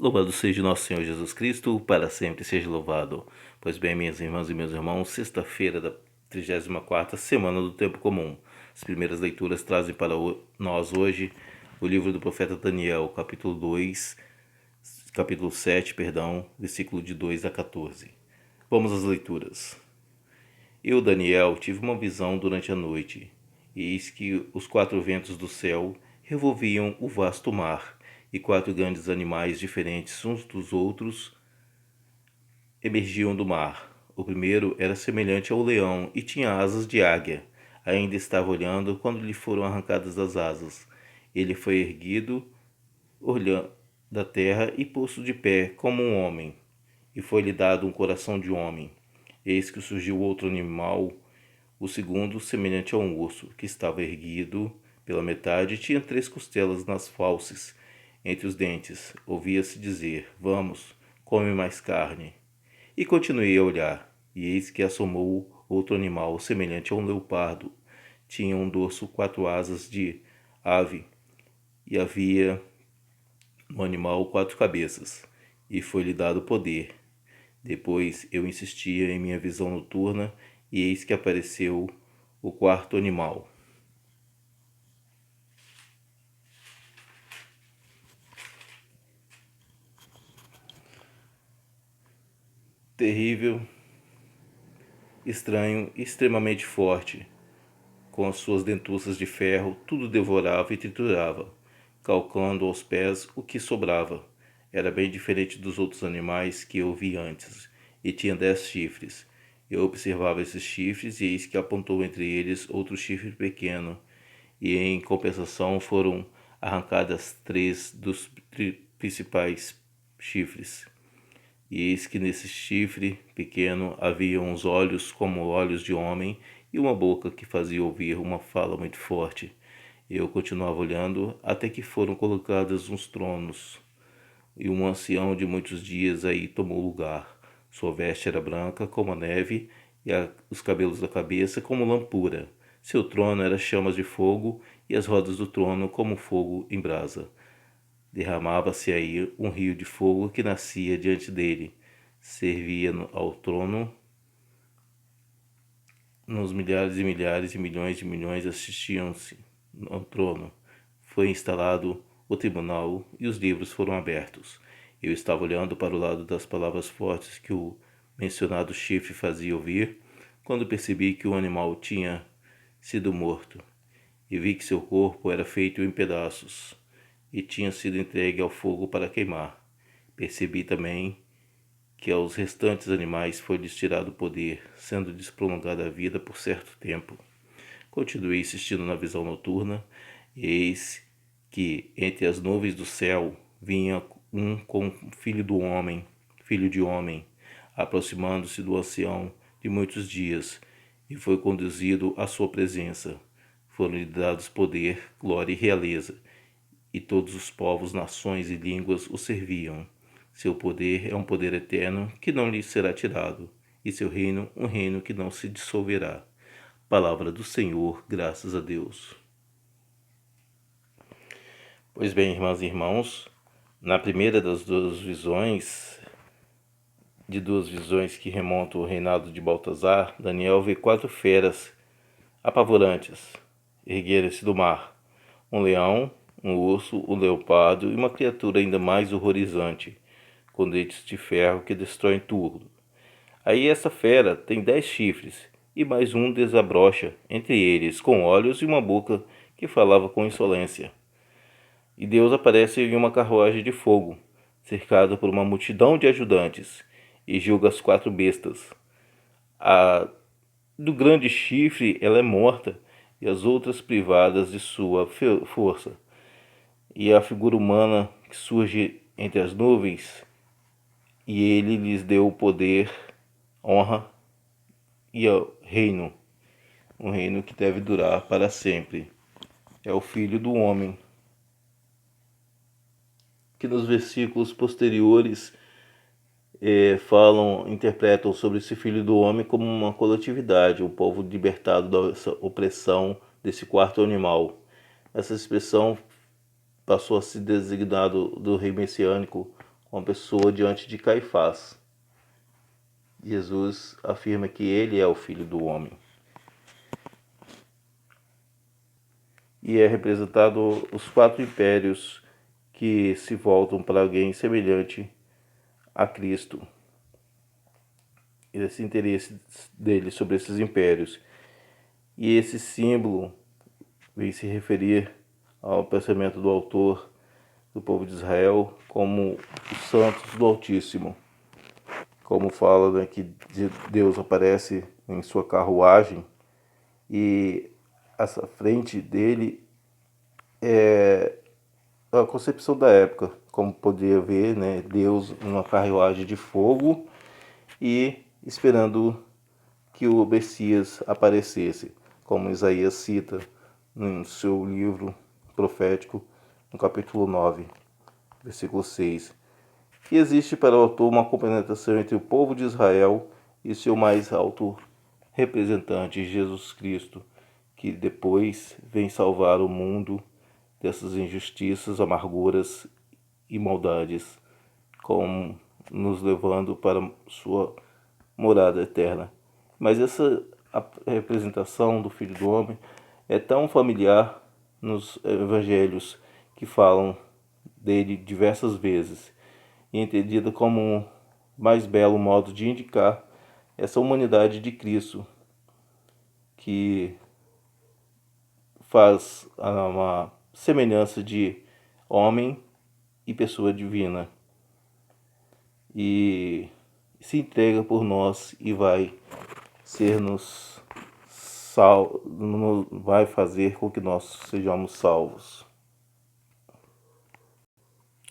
Louvado seja nosso Senhor Jesus Cristo, para sempre seja louvado. Pois bem, minhas irmãs e meus irmãos, sexta-feira da 34ª semana do Tempo Comum. As primeiras leituras trazem para nós hoje o livro do profeta Daniel, capítulo 7, versículo de 2 a 14. Vamos às leituras. Eu, Daniel, tive uma visão durante a noite, e eis que os 4 ventos do céu revolviam o vasto mar, e 4 grandes animais diferentes uns dos outros emergiam do mar. O primeiro era semelhante ao leão e tinha asas de águia. Ainda estava olhando quando lhe foram arrancadas as asas. Ele foi erguido, olhando da terra e posto de pé como um homem, e foi-lhe dado um coração de homem. Eis que surgiu outro animal, o segundo, semelhante a um urso, que estava erguido pela metade e tinha 3 costelas nas fauces, entre os dentes. Ouvia-se dizer: Vamos, come mais carne. E continuei a olhar, e eis que assomou outro animal, semelhante a um leopardo. Tinha um dorso 4 asas de ave, e havia no animal 4 cabeças, e foi-lhe dado poder. Depois eu insistia em minha visão noturna, e eis que apareceu o 4º animal. Terrível, estranho e extremamente forte. Com as suas dentuças de ferro, tudo devorava e triturava, calcando aos pés o que sobrava. Era bem diferente dos outros animais que eu vi antes, e tinha 10 chifres. Eu observava esses chifres, e eis que apontou entre eles outro chifre pequeno, e em compensação foram arrancadas 3 dos principais chifres. E eis que nesse chifre pequeno havia uns olhos como olhos de homem e uma boca que fazia ouvir uma fala muito forte. Eu continuava olhando até que foram colocados uns tronos, e um ancião de muitos dias aí tomou lugar. Sua veste era branca como a neve, e os cabelos da cabeça como lã pura. Seu trono era chamas de fogo, e as rodas do trono como fogo em brasa. Derramava-se aí um rio de fogo que nascia diante dele. Servia ao trono. Nos milhares e milhares e milhões de milhões assistiam-se ao trono. Foi instalado o tribunal e os livros foram abertos. Eu estava olhando para o lado das palavras fortes que o mencionado chifre fazia ouvir, quando percebi que o animal tinha sido morto, e vi que seu corpo era feito em pedaços e tinha sido entregue ao fogo para queimar. Percebi também que aos restantes animais foi-lhes tirado o poder, sendo-lhes prolongada a vida por certo tempo. Continuei insistindo na visão noturna, e eis que entre as nuvens do céu vinha um com filho de homem, aproximando-se do ancião de muitos dias, e foi conduzido à sua presença. Foram-lhe dados poder, glória e realeza, e todos os povos, nações e línguas o serviam. Seu poder é um poder eterno que não lhe será tirado, e seu reino um reino que não se dissolverá. Palavra do Senhor, graças a Deus. Pois bem, irmãs e irmãos, na primeira das duas visões que remontam ao reinado de Baltazar, Daniel vê 4 feras apavorantes erguerem-se do mar: um leão, um urso, um leopardo e uma criatura ainda mais horrorizante, com dentes de ferro que destroem tudo. Aí essa fera tem 10 chifres, e mais um desabrocha entre eles, com olhos e uma boca que falava com insolência. E Deus aparece em uma carruagem de fogo, cercado por uma multidão de ajudantes, e julga as 4 bestas. A do grande chifre ela é morta, e as outras privadas de sua força. E a figura humana que surge entre as nuvens, e ele lhes deu o poder, honra e reino, um reino que deve durar para sempre. É o Filho do Homem, que nos versículos posteriores interpretam sobre esse Filho do Homem como uma coletividade, um povo libertado da opressão desse 4º animal. Essa expressão passou a se designar do rei messiânico uma pessoa diante de Caifás. Jesus afirma que ele é o Filho do Homem. E é representado os 4 impérios que se voltam para alguém semelhante a Cristo. Esse interesse dele sobre esses impérios. E esse símbolo vem se referir ao pensamento do autor do povo de Israel como os santos do Altíssimo. Como fala, né, que Deus aparece em sua carruagem e essa frente dele é a concepção da época, como podia ver, né, Deus numa carruagem de fogo e esperando que o Messias aparecesse, como Isaías cita no seu livro profético, no capítulo 9, versículo 6. E existe para o autor uma compenetração entre o povo de Israel e seu mais alto representante, Jesus Cristo, que depois vem salvar o mundo dessas injustiças, amarguras e maldades, como nos levando para sua morada eterna. Mas essa representação do Filho do Homem é tão familiar nos evangelhos que falam dele diversas vezes e entendida como um mais belo modo de indicar essa humanidade de Cristo, que faz uma semelhança de homem e pessoa divina e se entrega por nós e vai ser-nos vai fazer com que nós sejamos salvos.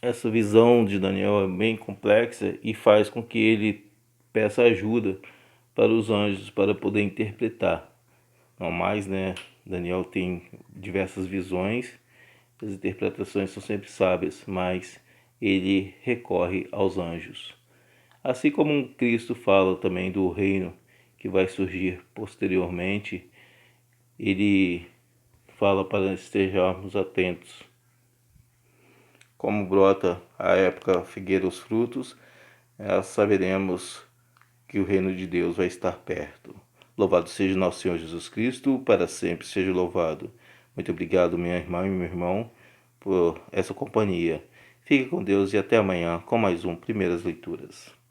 Essa visão de Daniel é bem complexa e faz com que ele peça ajuda para os anjos para poder interpretar. Não mais, né? Daniel tem diversas visões, as interpretações são sempre sábias, mas ele recorre aos anjos. Assim como Cristo fala também do reino que vai surgir posteriormente, ele fala para estejamos atentos. Como brota a época figueira os frutos, saberemos que o reino de Deus vai estar perto. Louvado seja nosso Senhor Jesus Cristo, para sempre seja louvado. Muito obrigado, minha irmã e meu irmão, por essa companhia. Fique com Deus e até amanhã com mais um Primeiras Leituras.